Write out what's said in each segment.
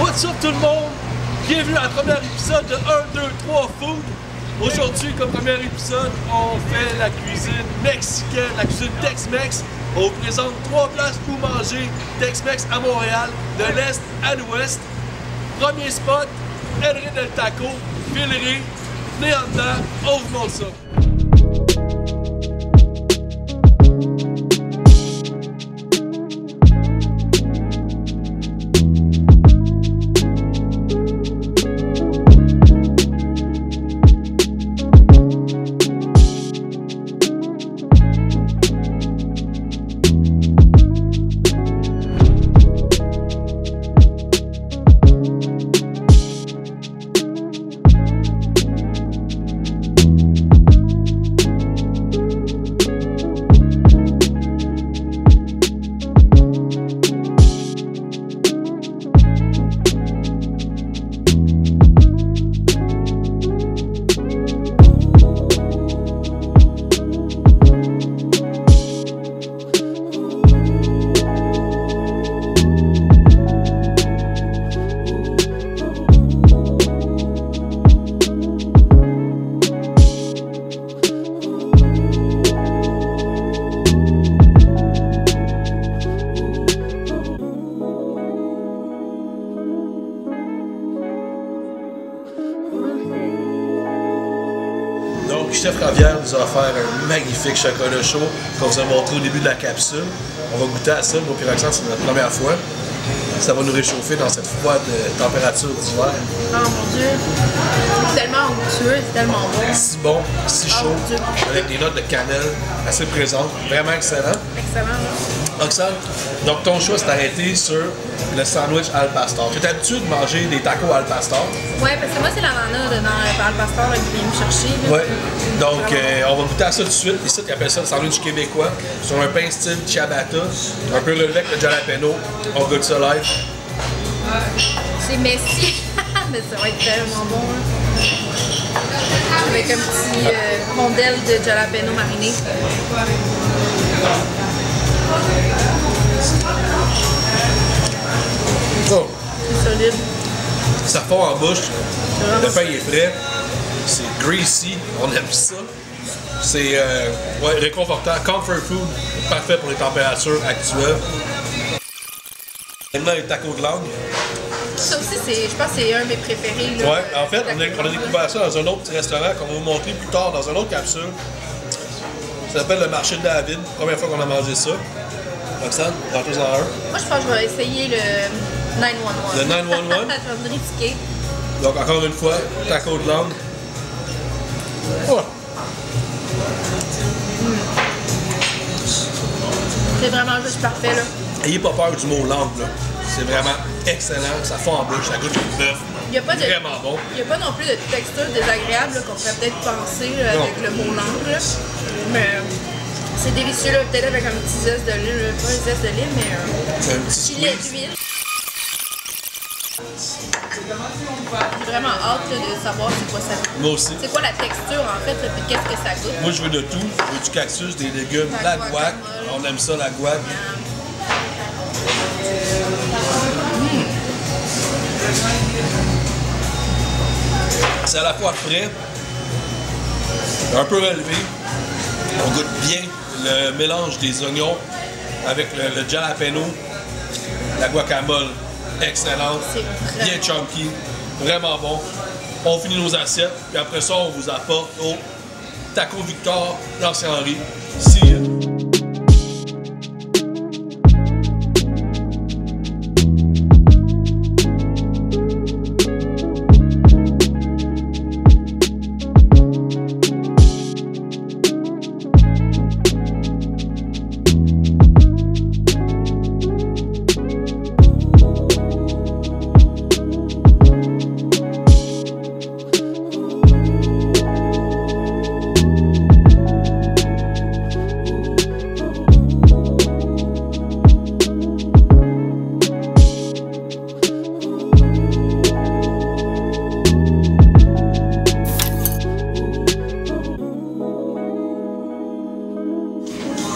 What's up tout le monde? Bienvenue à la première épisode de 1, 2, 3 Food. Aujourd'hui, comme premier épisode, on fait la cuisine mexicaine, la cuisine Tex-Mex. On vous présente 3 places pour manger Tex-Mex à Montréal, de l'Est à l'Ouest. Premier spot, El Rey del Taco, Villeray. Venez en dedans, on vous montre ça. Chef Ravière nous a offert un magnifique chocolat chaud qu'on vous a montré au début de la capsule. On va goûter à ça, moi et Roxane, c'est notre première fois. Ça va nous réchauffer dans cette froide température d'hiver. Oh mon Dieu! C'est tellement onctueux, c'est tellement bon. Si bon, si chaud, avec des notes de cannelle assez présentes. Vraiment excellent. Excellent. Roxane, donc ton choix s'est arrêté sur le sandwich al pastor. Tu es habitué de manger des tacos al pastor? Ouais, parce que moi, c'est la nana dans le pastor là, qui vient me chercher. Là. Ouais. Donc, on va goûter à ça tout de suite. Ici, ils appellent ça le sandwich québécois. Sur un pain style ciabatta, un peu relevé avec le jalapeno. On goûte ça live. C'est messy, mais ça va être tellement bon. Là. Avec un petit rondelle de jalapeno mariné. Oh. C'est solide. Ça fond en bouche. Le pain est frais. C'est greasy. On aime ça. C'est ouais, réconfortant. Comfort food. Parfait pour les températures actuelles. Maintenant, les tacos de langue. Ça aussi, je pense que c'est un de mes préférés. Là, ouais, en fait, on a découvert ça dans un autre petit restaurant qu'on va vous montrer plus tard dans une autre capsule. Ça s'appelle le marché de David. Première fois qu'on a mangé ça. Roxane, rentre en un. Moi, je pense que je vais essayer le 911. Le 911? Je vais me risquer. Donc, encore une fois, taco de langue. Oh. C'est vraiment juste parfait, là. Ayez pas peur du mot langue, là. C'est vraiment excellent. Ça fond en bouche, ça goûte le bœuf. Vraiment bon. Il n'y a pas non plus de texture désagréable qu'on pourrait peut-être penser là, avec le mot langue. Là. Mais c'est délicieux, là, peut-être avec un petit zeste de l'huile. Pas un zeste de l'huile, mais un petit filet d'huile. J'ai vraiment hâte là, de savoir c'est quoi ça goûte. Moi aussi. C'est quoi la texture en fait, là, puis qu'est-ce que ça goûte. Moi je veux de tout. Je veux du cactus, des légumes, la guac. On aime ça, la guac. C'est à la fois frais, un peu relevé. On goûte bien le mélange des oignons avec le jalapeno, la guacamole. Excellente, bien chunky, vraiment bon. On finit nos assiettes, puis après ça, on vous apporte au Taco Victor d'Ancien-Henri. See ya.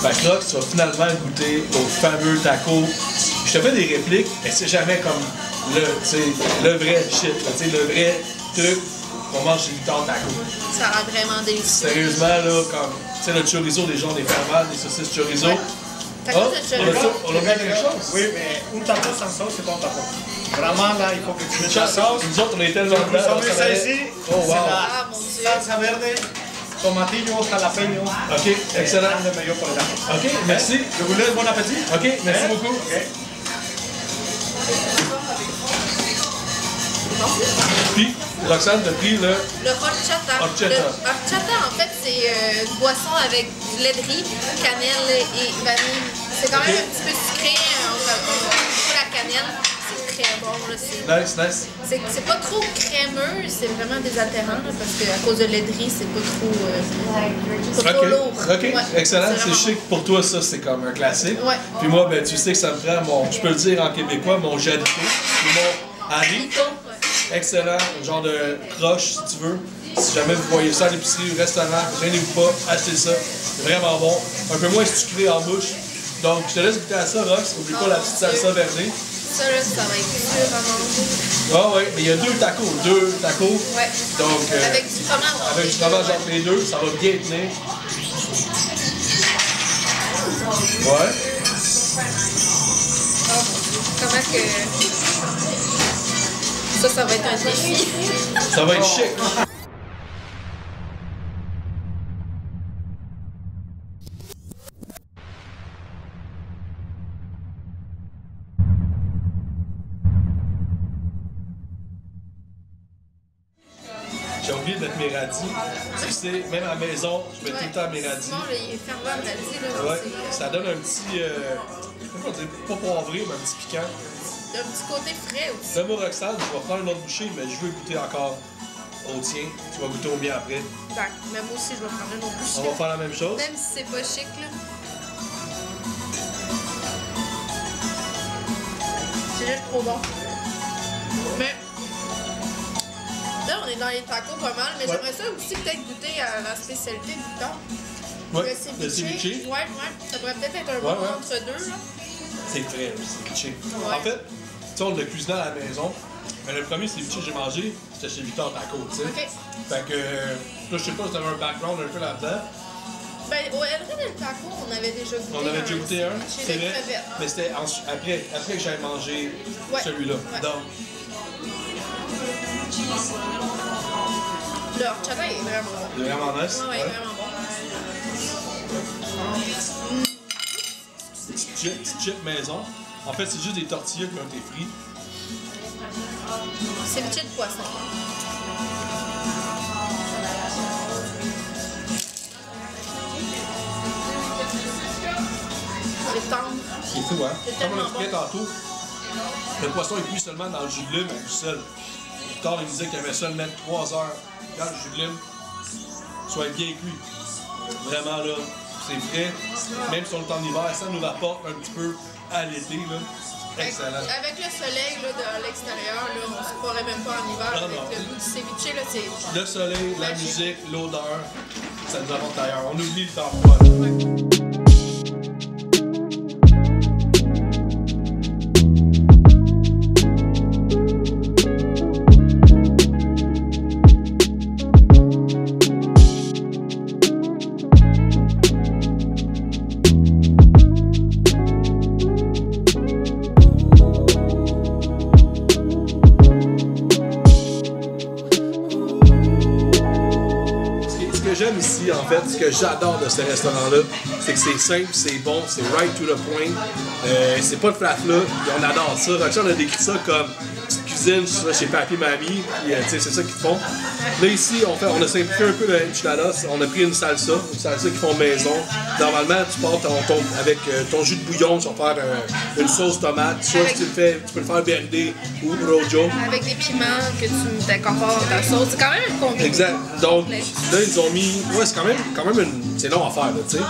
Fait que là, tu vas finalement goûter au fameux taco. Je te fais des répliques, mais c'est jamais comme le vrai shit, le vrai truc qu'on mange chez Victor Taco. Ça rend vraiment délicieux. Sérieusement, là, comme le chorizo, des gens, des fermades, des saucisses chorizo. Ouais. Tacos de chorizo. On a bien quelque chose. Oui, mais un taco sans sauce, c'est pas un taco. Vraiment, là, il faut que tu mettes la sauce. Nous autres, on est tellement dedans. Vous savez ça ici? Oh, wow. C'est Ah, mon Dieu. la salsa verde, tomatillo, jalapeño. OK, excellent. Le meilleur pour les tacos. OK, merci. Je vous laisse, bon appétit. OK, merci beaucoup. OK. Puis, Roxane, t'as pris le... Le horchata. Horchata. Le horchata, en fait, c'est une boisson avec du lait de riz, cannelle et vanille. C'est quand même un petit peu sucré. On trouve la cannelle. C'est très bon. Là. Nice. C'est pas trop crémeux. C'est vraiment désaltérant là, parce qu'à cause de lait de riz, c'est pas trop lourd. OK, Ouais, excellent. c'est C'est vraiment chic. Pour toi, ça, c'est comme un classique. Ouais. Puis moi, ben, tu sais que ça me prend mon... Je peux le dire en québécois, mon jadito. Mon Harry. Bonito, ouais. Excellent, un genre de croche si tu veux. Si jamais vous voyez ça à l'épicerie ou restaurant, gênez-vous pas, achetez ça. C'est vraiment bon. Un peu moins sucré en bouche. Donc, je te laisse goûter à ça, Rox. Oublie pas la petite salsa verdée. Ça, là, ça va être dur à manger. Ah ouais, mais il y a deux tacos. Ouais. Donc, Avec du fromage. avec du fromage entre les deux, ça va bien tenir. Ouais. Comment que... Ça va être un défi. Ça va être chic. J'ai oublié de mettre mes radis. Tu sais, même à la maison, je mets tout le temps mes radis. Bon, là, il est fervent, radis, là. Ouais, ça donne un petit... comment dire, pas poivré, mais un petit piquant. Un petit côté frais aussi. Là, moi, Roxane, je vais prendre une autre bouchée, mais je veux goûter encore au tien. Tu vas goûter au mien après. Ben, mais moi aussi, je vais prendre une autre bouchée. On va faire la même chose. Même si c'est pas chic, là. C'est juste trop bon. Mais... Là, on est dans les tacos pas mal, mais j'aimerais ça aussi peut-être goûter à la spécialité du temps. Ouais, Le le ceviche. Ouais. Ça pourrait peut-être être un bon entre deux, là. C'est frais, le ceviche. Ouais. En fait, tu sais, on l'a cuisiné à la maison. Mais le premier ceviche que j'ai mangé, c'était chez Victor Taco, tu sais. OK. Fait que, là, je sais pas si t'avais un background un peu là-dedans. Ben, au El Rey del Taco, on avait déjà goûté On avait déjà goûté un, ceviche c'est de vrai. crevettes. Mais c'était après que j'avais mangé celui-là. Ouais. Donc, le horchata est vraiment bon. il est vraiment nice. Ouais, vraiment bon. Petite chip maison. En fait, c'est juste des tortillas qui ont été frites. Ceviche de poisson. C'est tendre. C'est fou, hein? C'est Comme on tellement expliquait tantôt, le poisson est cuit seulement dans le jus de lime à lui seul. Victor, il me disait qu'il aimait ça le mettre 3 heures dans le jus de lime, soit bien cuit. Vraiment, là, c'est frais. Même si on est en hiver, ça nous rapporte un petit peu à l'été, là. Excellent. Avec le soleil là, de l'extérieur, là, on se croirait même pas en hiver. Ah, avec non. le goût du ceviche, là, c'est... Le soleil, la musique, l'odeur, ça nous apporte ailleurs. On oublie le temps froid, là. J'aime ici, en fait, ce que j'adore de ce restaurant-là, c'est que c'est simple, c'est bon, c'est right to the point. C'est pas de flafla, puis on adore ça. Roxane a décrit ça comme petite cuisine chez Papi Mamie, puis c'est ça qu'ils font. Là, ici, on a simplifié un peu le enchiladas. On a pris une salsa qu'ils font maison. Normalement, tu pars avec ton jus de bouillon, tu vas faire une sauce tomate. Soit tu peux le faire verde ou rojo. Avec des piments que tu t'incorpores dans ta sauce. C'est quand même une combinaison. Exact. Donc, là, ils ont mis... Ouais, c'est quand même c'est long à faire, là, tu sais.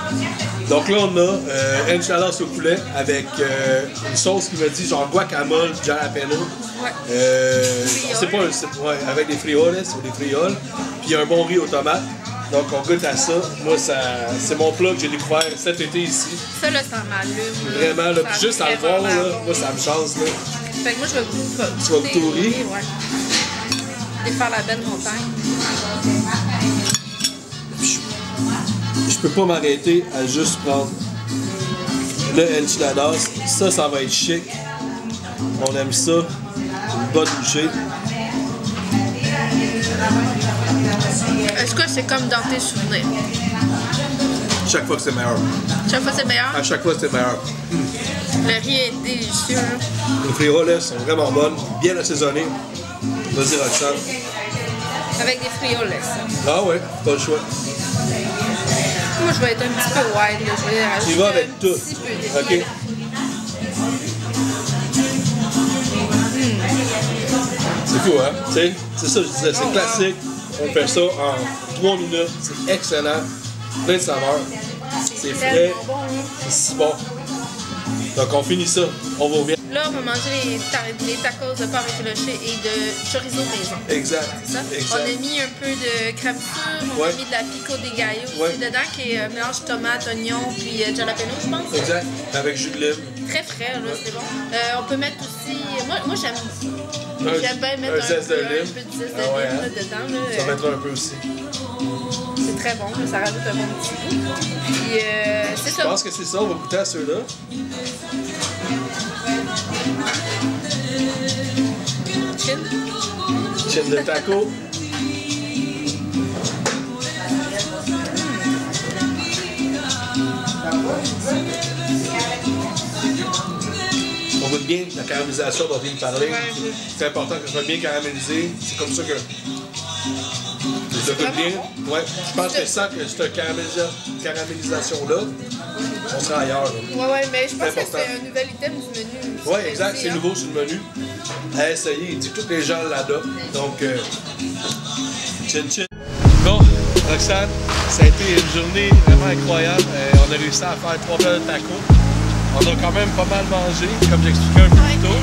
Donc là, on a enchiladas au poulet avec une sauce qui me dit genre guacamole, jalapeno. Ouais. C'est pas avec des frijoles, ou des frioles. Puis un bon riz aux tomates. Donc on goûte à ça. Moi, c'est mon plat que j'ai découvert cet été ici. Ça, là, ça m'allume. Vraiment, là, Ça puis juste à le voir, là, moi, ça me change, là. Fait que moi, je vais goûter. Tu vas goûter au riz? Ouais. Et faire la belle montagne. Je peux pas m'arrêter à juste prendre le enchiladas. Ça va être chic. On aime ça. Une bonne bouchée. Est-ce que c'est comme dans tes souvenirs? Chaque fois que c'est meilleur. Chaque fois, c'est meilleur? À chaque fois, c'est meilleur. Le riz est délicieux. Les frijoles sont vraiment bonnes, bien assaisonnées. Vas-y, Roxane. Avec des frijoles. Ah ouais, pas le choix. Moi, je vais être un petit peu wild. Là. Je vais rajouter Tu vas avec un tout. petit peu de OK. riz. C'est fou, hein? T'sais, c'est ça, je disais, c'est classique. On fait ça en 3 minutes. C'est excellent. Plein de saveurs. C'est frais. Tellement bon, hein. C'est si bon. Donc, on finit ça. On va bien. Là, on va manger les tacos de porc effiloché et de chorizo maison. Exact. C'est ça? Exact. On a mis un peu de crème sûre, on Ouais. a mis de la pico de gallo Ouais. aussi dedans, qui est mélange tomate, oignon, puis jalapeno, je pense. Exact. Avec jus de lime. Très frais, là, c'est bon. On peut mettre aussi... Moi j'aime bien mettre un zeste de lime. un peu de zeste de Ah ouais, lime hein? là, dedans. Là. Ça mettra un peu aussi. C'est très bon, là, ça rajoute un bon petit goût. Puis c'est Je ça. pense que c'est ça. On va goûter à ceux-là. Chin. Chin de taco. On goûte bien la caramélisation dont il parlait. C'est important que ce soit bien caramélisé. C'est comme ça que je goûte bien. Ouais. Je pense que sans que cette caramélisation-là, on sera ailleurs. Là. Ouais, mais je pense que important. c'est un nouvel item du menu. Oui, exact, c'est nouveau sur le menu. À essayer, il dit que tous les gens l'adoptent. Donc, chin chin. Bon, Roxane, ça a été une journée vraiment incroyable. On a réussi à faire 3 plats de tacos. On a quand même pas mal mangé, comme j'expliquais un peu plus tôt.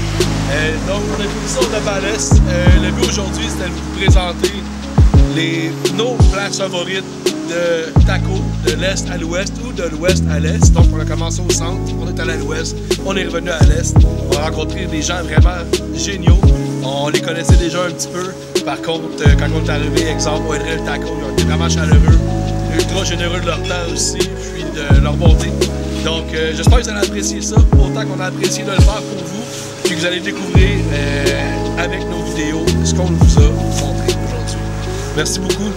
Donc, on a fini ça au Nopales. Le but aujourd'hui, c'était de vous présenter nos places favorites de tacos de l'Est à l'Ouest ou de l'Ouest à l'Est. Donc, on a commencé au centre, on est allé à l'Ouest, on est revenu à l'Est. On a rencontré des gens vraiment géniaux. On les connaissait déjà un petit peu. Par contre, quand on est arrivé, exemple, au Edrel Taco, ils ont été vraiment chaleureux, ultra généreux de leur temps aussi, puis de leur bonté. Donc, j'espère que vous allez apprécier ça, autant qu'on a apprécié de le faire pour vous, puis que vous allez découvrir avec nos vidéos ce qu'on vous a montré aujourd'hui. Merci beaucoup.